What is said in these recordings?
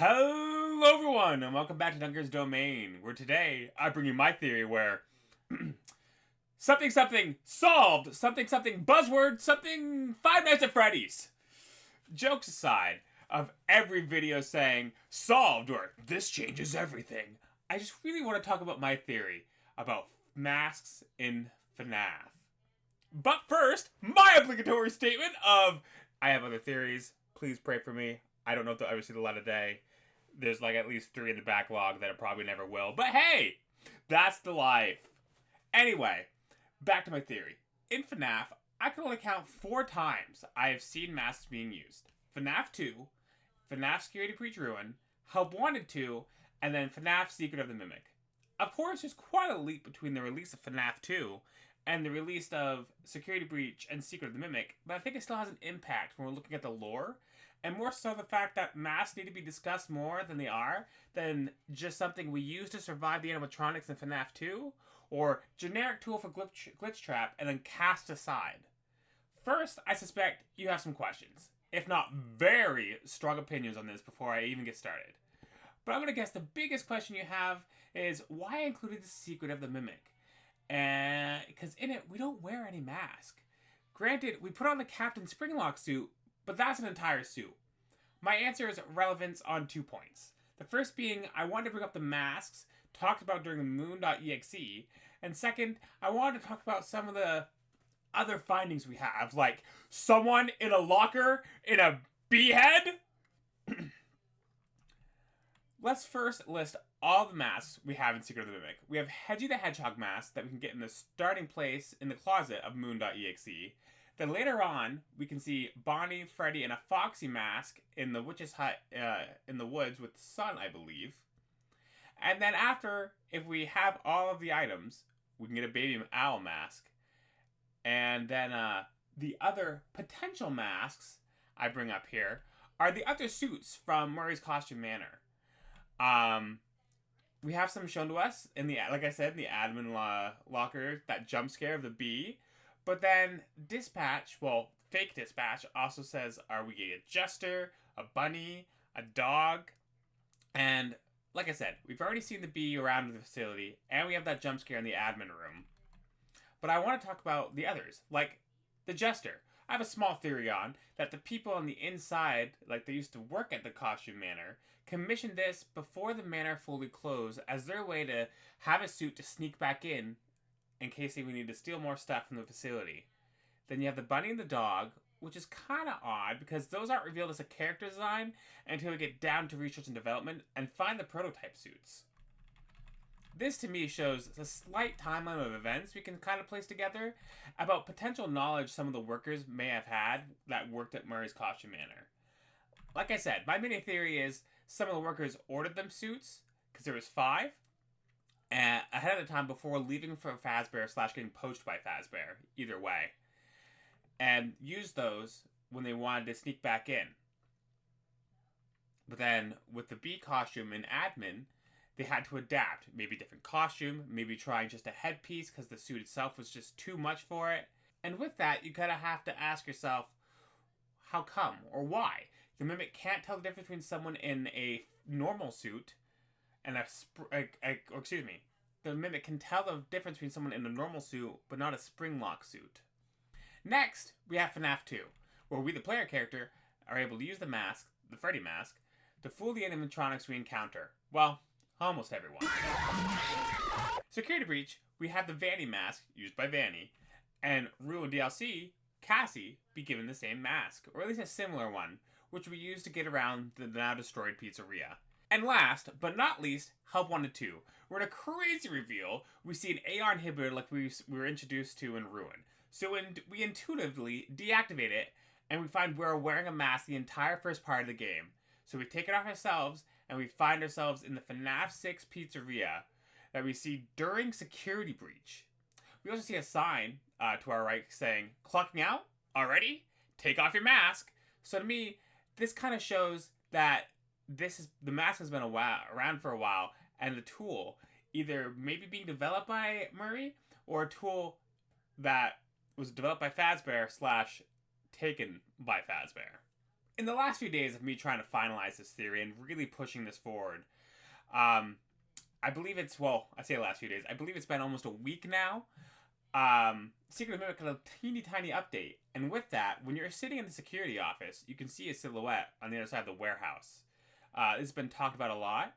Hello everyone, and welcome back to Dunker's Domain, where today I bring you my theory where something solved, something buzzword, something Five Nights at Freddy's. Jokes aside, of every video saying solved or this changes everything, I just really want to talk about my theory about masks in FNAF. But first, my obligatory statement of I have other theories. Please pray for me. I don't know if they'll ever see the light of day. There's like at least 3 in the backlog that it probably never will. But hey, that's the life. Anyway, back to my theory. In FNAF, I can only count 4 times I have seen masks being used. FNAF 2, FNAF Security Breach Ruin, Help Wanted 2, and then FNAF Secret of the Mimic. Of course, there's quite a leap between the release of FNAF 2 and the release of Security Breach and Secret of the Mimic, but I think it still has an impact when we're looking at the lore, and more so the fact that masks need to be discussed more than they are, than just something we use to survive the animatronics in FNAF 2, or generic tool for glitch trap and then cast aside. First, I suspect you have some questions, if not very strong opinions on this before I even get started. But I'm going to guess the biggest question you have is, why I included the Secret of the Mimic? And because in it, we don't wear any mask. Granted, we put on the Captain Springlock suit, but that's an entire suit. My answer is relevance on 2 points. The first being, I wanted to bring up the masks talked about during the moon.exe, and second, I wanted to talk about some of the other findings we have, like someone in a locker in a bee head. Let's first list all the masks we have in Secret of the Mimic. We have Hedgie the Hedgehog mask that we can get in the starting place in the closet of moon.exe. Then later on, we can see Bonnie, Freddy, and a Foxy mask in the witch's hut in the woods with the sun, I believe. And then after, if we have all of the items, we can get a baby owl mask. And then the other potential masks I bring up here are the other suits from Murray's Costume Manor. We have some shown to us in the, like I said, in the admin locker, that jump scare of the bee. But then Dispatch, well, fake Dispatch, also says, are we getting a jester, a bunny, a dog? And like I said, we've already seen the bee around the facility, and we have that jump scare in the admin room. But I want to talk about the others, like the jester. I have a small theory on that the people on the inside, like they used to work at the Costume Manor, commissioned this before the manor fully closed as their way to have a suit to sneak back in case they need to steal more stuff from the facility. Then you have the bunny and the dog, which is kind of odd because those aren't revealed as a character design until we get down to research and development and find the prototype suits. This to me shows a slight timeline of events we can kind of place together about potential knowledge some of the workers may have had that worked at Murray's Costume Manor. Like I said, my mini theory is some of the workers ordered them suits, because there was 5, ahead of the time before leaving for Fazbear / getting poached by Fazbear, either way, and used those when they wanted to sneak back in. But then, with the bee costume in admin, they had to adapt. Maybe different costume, maybe trying just a headpiece because the suit itself was just too much for it. And with that, you kind of have to ask yourself, how come or why? The Mimic can't tell the difference between someone in a normal suit and the Mimic can tell the difference between someone in a normal suit but not a Springlock suit. Next, we have FNAF 2, where we, the player character, are able to use the mask, the Freddy mask, to fool the animatronics we encounter. Well, almost everyone. Security Breach, we have the Vanny mask, used by Vanny, and Ruin DLC, Cassie, be given the same mask, or at least a similar one, which we use to get around the now destroyed pizzeria. And last, but not least, Help Wanted 2, where in a crazy reveal, we see an AR inhibitor like we were introduced to in Ruin. So we intuitively deactivate it, and we find we're wearing a mask the entire first part of the game. So we take it off ourselves, and we find ourselves in the FNAF 6 pizzeria that we see during Security Breach. We also see a sign to our right saying, clocking out? Already? Take off your mask. So to me, this kind of shows that the mask has been around for a while, and the tool either maybe being developed by Murray, or a tool that was developed by Fazbear / taken by Fazbear. In the last few days of me trying to finalize this theory and really pushing this forward, I believe it's, well, I say the last few days, I believe it's been almost a week now. Secret of the Mimic got a teeny tiny update, and with that, when you're sitting in the security office, you can see a silhouette on the other side of the warehouse. This has been talked about a lot,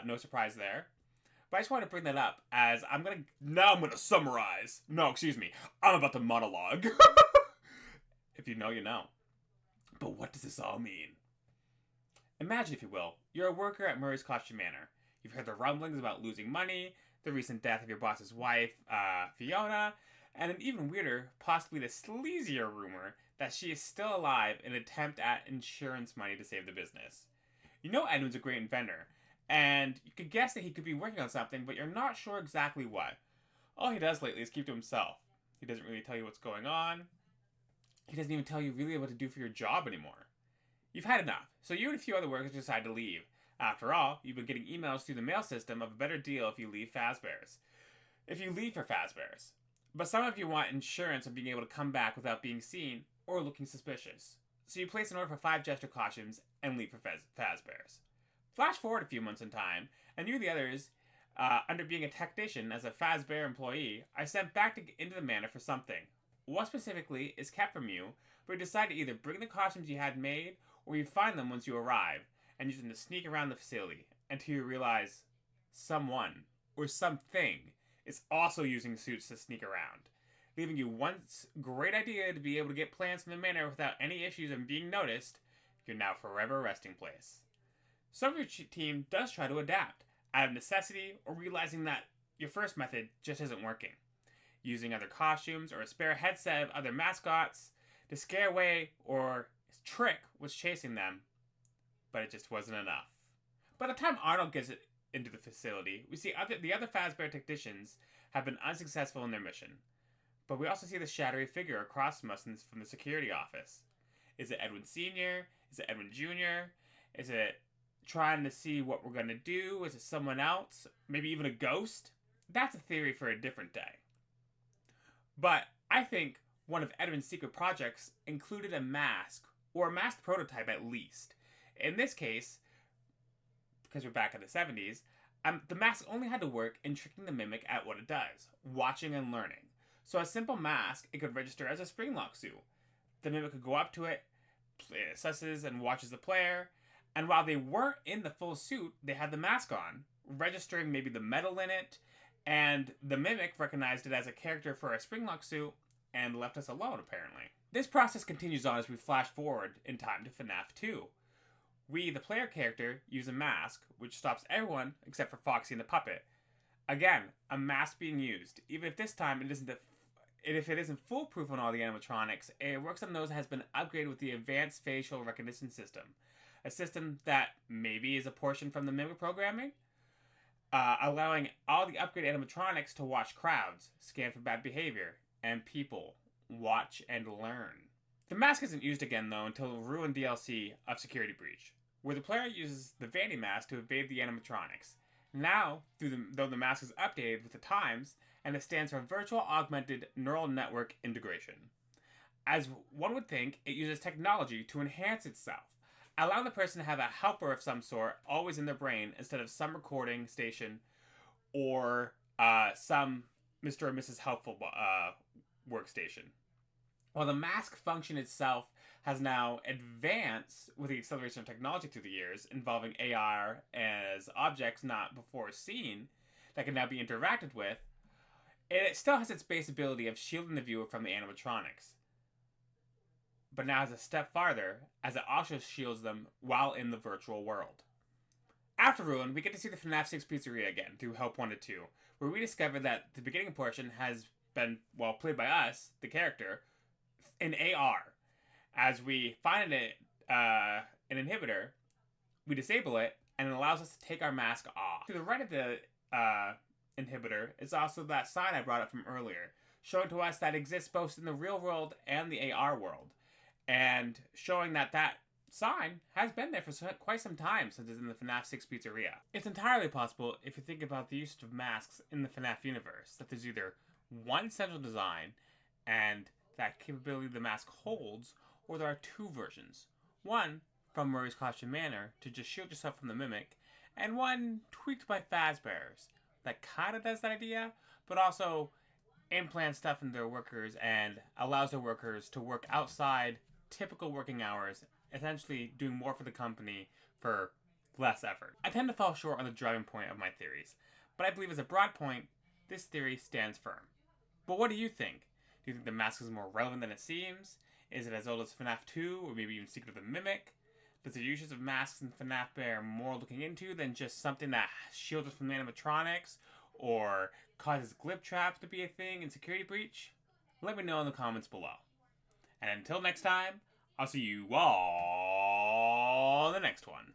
no surprise there. But I just wanted to bring that up as I'm gonna summarize. No, excuse me, I'm about to monologue. If you know, you know. But what does this all mean? Imagine, if you will, you're a worker at Murray's Costume Manor. You've heard the rumblings about losing money, the recent death of your boss's wife, Fiona, and an even weirder, possibly the sleazier rumor that she is still alive in an attempt at insurance money to save the business. You know Edwin's a great inventor, and you could guess that he could be working on something, but you're not sure exactly what. All he does lately is keep to himself. He doesn't really tell you what's going on. He doesn't even tell you really what to do for your job anymore. You've had enough, so you and a few other workers decide to leave. After all, you've been getting emails through the mail system of a better deal if you leave Fazbear's. If you leave for Fazbear's. But some of you want insurance of being able to come back without being seen or looking suspicious. So you place an order for 5 gesture costumes and leave for Fazbear's. Flash forward a few months in time, and you and the others, under being a technician as a Fazbear employee, are sent back into the manor for something. What specifically is kept from you, but you decide to either bring the costumes you had made, or you find them once you arrive, and use them to sneak around the facility, until you realize someone, or something, is also using suits to sneak around, leaving you once great idea to be able to get plans from the manor without any issues and being noticed, your now forever resting place. Some of your team does try to adapt, out of necessity, or realizing that your first method just isn't working. Using other costumes or a spare headset of other mascots to scare away or trick what's chasing them, but it just wasn't enough. By the time Arnold gets into the facility, we see the other Fazbear technicians have been unsuccessful in their mission. But we also see the shadowy figure across from us from the security office. Is it Edwin Sr.? Is it Edwin Jr.? Is it trying to see what we're going to do? Is it someone else? Maybe even a ghost? That's a theory for a different day. But I think one of Edwin's secret projects included a mask, or a masked prototype at least. In this case, because we're back in the 70s, the mask only had to work in tricking the Mimic at what it does, watching and learning. So a simple mask, it could register as a spring-lock suit. The Mimic could go up to it, assesses and watches the player, and while they weren't in the full suit, they had the mask on, registering maybe the metal in it, and the Mimic recognized it as a character for a spring-lock suit and left us alone, apparently. This process continues on as we flash forward in time to FNAF 2. We, the player character, use a mask, which stops everyone except for Foxy and the puppet. Again, a mask being used, even if this time if it isn't foolproof on all the animatronics, it works on those that has been upgraded with the advanced facial recognition system. A system that maybe is a portion from the Mimic programming, allowing all the upgraded animatronics to watch crowds, scan for bad behavior, and people watch and learn. The mask isn't used again, though, until the ruined DLC of Security Breach, where the player uses the Vanity mask to evade the animatronics. Now, though the mask is updated with the times, and it stands for Virtual Augmented Neural Network Integration. As one would think, it uses technology to enhance itself, allowing the person to have a helper of some sort always in their brain instead of some recording station or some Mr. or Mrs. Helpful workstation. While the mask function itself has now advanced with the acceleration of technology through the years, involving AR as objects not before seen that can now be interacted with, it still has its base ability of shielding the viewer from the animatronics. But now has a step farther, as it also shields them while in the virtual world. After Ruin, we get to see the FNAF 6 pizzeria again through Help 1 to 2, where we discover that the beginning portion has been, well, played by us, the character, in AR. As we find an inhibitor, we disable it, and it allows us to take our mask off. To the right of the inhibitor is also that sign I brought up from earlier, showing to us that it exists both in the real world and the AR world, and showing that that sign has been there for quite some time since it's in the FNAF 6 pizzeria. It's entirely possible, if you think about the use of masks in the FNAF universe, that there's either one central design and that capability the mask holds, or there are two versions. One from Murray's Caution Manor to just shield yourself from the mimic, and one tweaked by Fazbear's that kind of does that idea, but also implants stuff in their workers and allows their workers to work outside typical working hours, essentially doing more for the company for less effort. I tend to fall short on the driving point of my theories, but I believe as a broad point, this theory stands firm. But what do you think? Do you think the mask is more relevant than it seems? Is it as old as FNAF 2, or maybe even Secret of the Mimic? Does the usage of masks in FNAF bear more looking into than just something that shields us from animatronics, or causes glip traps to be a thing in Security Breach? Let me know in the comments below. And until next time, I'll see you all in the next one.